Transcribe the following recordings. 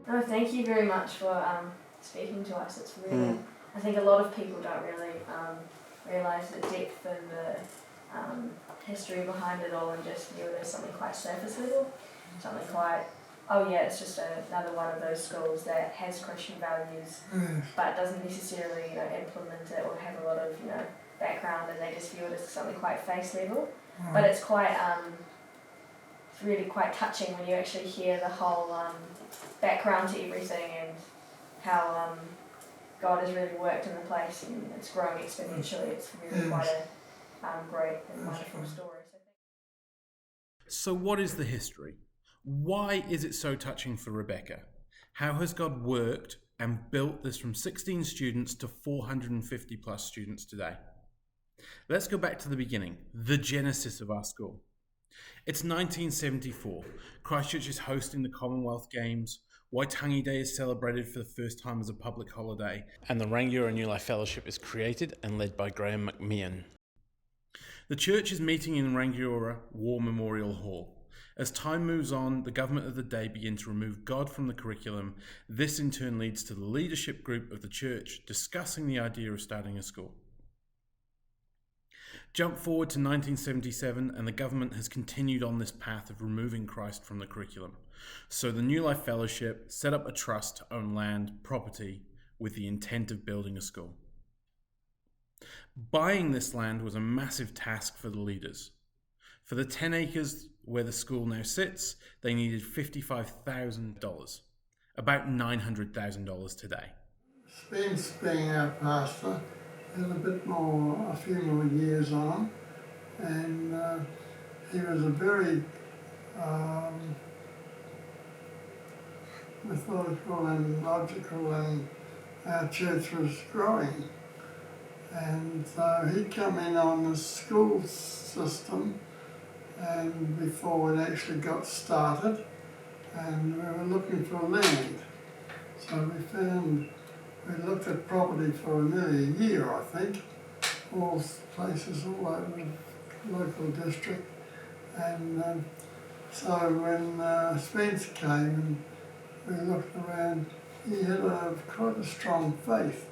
No, thank you very much for speaking to us. It's really, I think a lot of people don't really realise the depth and the history behind it all, and just view it as something quite surface level, something quite, oh yeah, it's just another one of those schools that has Christian values, but doesn't necessarily, implement it or have a lot of, background, and they just view it as something quite face level. But it's quite, it's really quite touching when you actually hear the whole background to everything and how God has really worked in the place and it's growing exponentially. It's really quite a great and wonderful story. So what is the history? Why is it so touching for Rebecca? How has God worked and built this from 16 students to 450 plus students today? Let's go back to the beginning, the genesis of our school. It's 1974. Christchurch is hosting the Commonwealth Games. Waitangi Day is celebrated for the first time as a public holiday. And the Rangiora New Life Fellowship is created and led by Graham McMahon. The church is meeting in Rangiora War Memorial Hall. As time moves on, the government of the day begin to remove God from the curriculum. This in turn leads to the leadership group of the church discussing the idea of starting a school. Jump forward to 1977, and the government has continued on this path of removing Christ from the curriculum. So the New Life Fellowship set up a trust to own land, property, with the intent of building a school. Buying this land was a massive task for the leaders. For the 10 acres where the school now sits, they needed $55,000, about $900,000 today. Spence, being our pastor, had a few more years on him, and he was a very methodical and logical, and our church was growing. And so he come in on the school system, and before it actually got started, and we were looking for land. So we looked at property for nearly a year, I think, all places all over the local district. And so when Spence came and we looked around, he had quite a strong faith.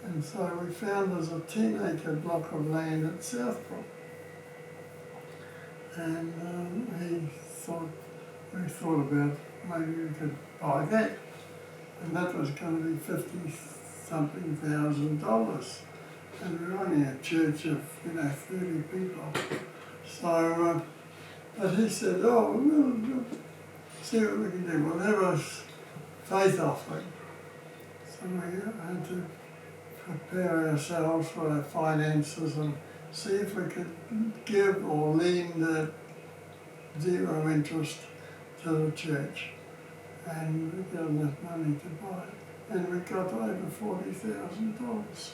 And so we found there's a 10-acre block of land at Southbrook. And we thought about maybe we could buy that. And that was going to be $50-something thousand. And we were only a church of, 30 people. So, but he said, we'll see what we can do. We'll have a faith offering. So we had to prepare ourselves for our finances and see if we could give or lend at zero interest to the church. And we got enough money to buy it. And we got over $40,000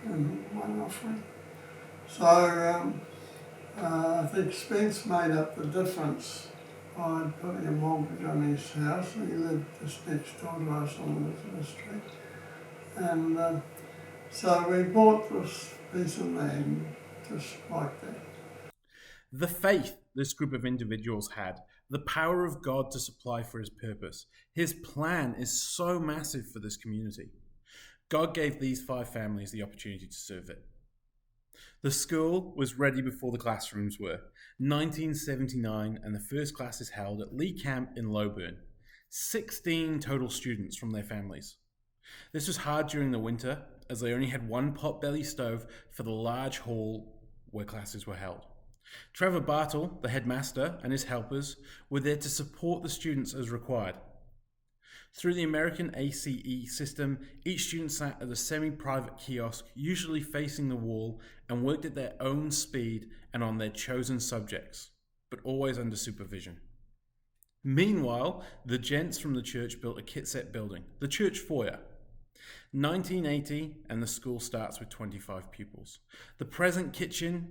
in one offering. So I think Spence made up the difference by putting a mortgage on his house. He lived just next door to us on the street. And so we bought this piece of land just like that. The faith this group of individuals had, the power of God to supply for his purpose. His plan is so massive for this community. God gave these 5 families the opportunity to serve it. The school was ready before the classrooms were. 1979, and the first class is held at Lee Camp in Lowburn. 16 total students from their families. This was hard during the winter, as they only had one pot-belly stove for the large hall where classes were held. Trevor Bartle, the headmaster, and his helpers were there to support the students as required. Through the American ACE system, each student sat at a semi-private kiosk, usually facing the wall, and worked at their own speed and on their chosen subjects, but always under supervision. Meanwhile, the gents from the church built a kit-set building, the church foyer. 1980, and the school starts with 25 pupils. The present kitchen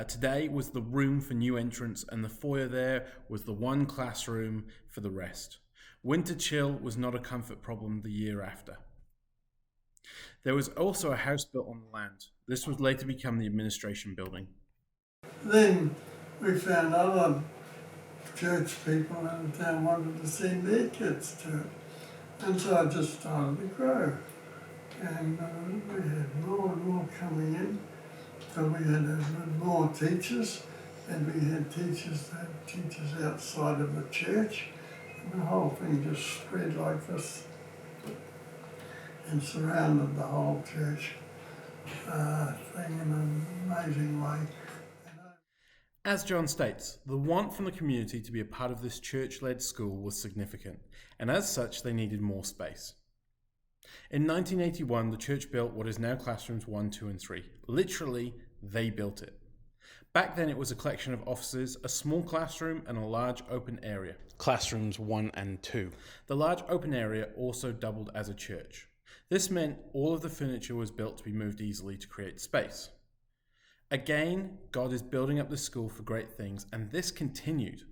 today was the room for new entrants, and the foyer there was the one classroom for the rest. Winter chill was not a comfort problem the year after. There was also a house built on the land. This would later become the administration building. Then we found other church people in the town wanted to send their kids to it. And so it just started to grow. And we had more and more coming in. So we had more teachers, and we had teachers outside of the church. And the whole thing just spread like this and surrounded the whole church thing in an amazing way. As John states, the want from the community to be a part of this church-led school was significant, and as such they needed more space. In 1981, the church built what is now classrooms 1, 2 and 3. Literally, they built it. Back then it was a collection of offices, a small classroom and a large open area. Classrooms 1 and 2. The large open area also doubled as a church. This meant all of the furniture was built to be moved easily to create space. Again, God is building up the school for great things, and this continued.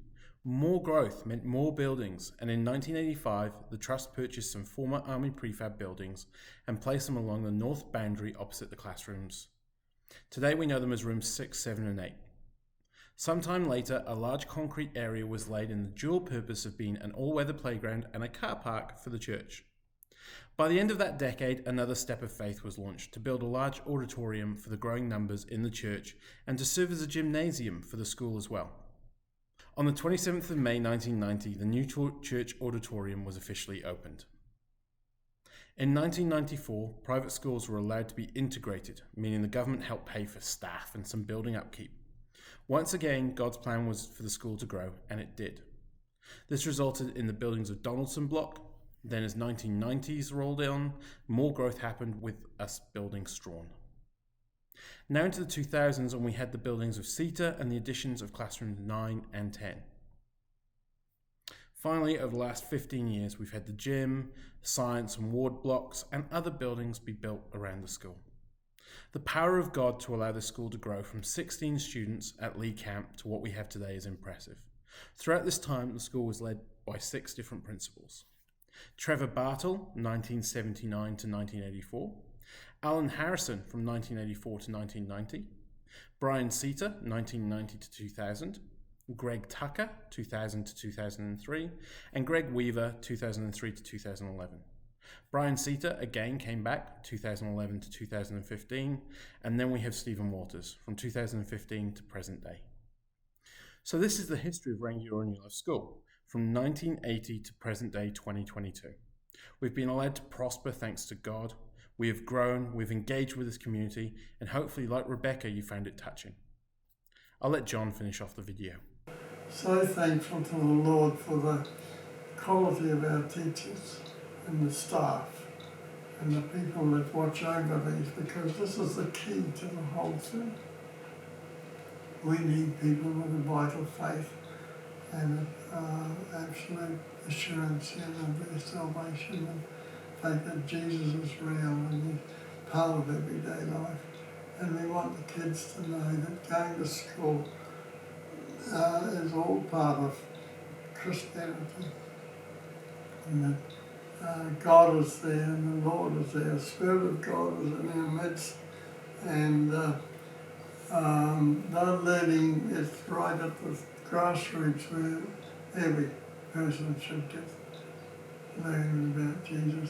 More growth meant more buildings, and in 1985, the Trust purchased some former Army prefab buildings and placed them along the north boundary opposite the classrooms. Today we know them as rooms 6, 7 and 8. Sometime later, a large concrete area was laid in the dual purpose of being an all-weather playground and a car park for the church. By the end of that decade, another step of faith was launched to build a large auditorium for the growing numbers in the church and to serve as a gymnasium for the school as well. On the 27th of May 1990, the new church auditorium was officially opened. In 1994, private schools were allowed to be integrated, meaning the government helped pay for staff and some building upkeep. Once again, God's plan was for the school to grow, and it did. This resulted in the buildings of Donaldson Block. Then as 1990s rolled on, more growth happened with us building Strawn. Now into the 2000s, and we had the buildings of CETA and the additions of classrooms 9 and 10. Finally, over the last 15 years, we've had the gym, science and ward blocks and other buildings be built around the school. The power of God to allow the school to grow from 16 students at Lee Camp to what we have today is impressive. Throughout this time, the school was led by 6 different principals. Trevor Bartle, 1979 to 1984. Alan Harrison from 1984 to 1990. Brian CETA, 1990 to 2000. Greg Tucker, 2000 to 2003. And Greg Weaver, 2003 to 2011. Brian CETA again came back 2011 to 2015. And then we have Stephen Waters from 2015 to present day. So this is the history of Rangiora New Life School, from 1980 to present day 2022. We've been allowed to prosper thanks to God. We have grown, we've engaged with this community, and hopefully, like Rebecca, you found it touching. I'll let John finish off the video. So thankful to the Lord for the quality of our teachers and the staff and the people that watch over these, because this is the key to the whole thing. We need people with a vital faith and absolute assurance of their salvation and faith that Jesus is real and he's part of everyday life. And we want the kids to know that going to school is all part of Christianity, and that God is there and the Lord is there, the Spirit of God is in our midst, and they're learning it right at the grassroots where every person should get learning about Jesus.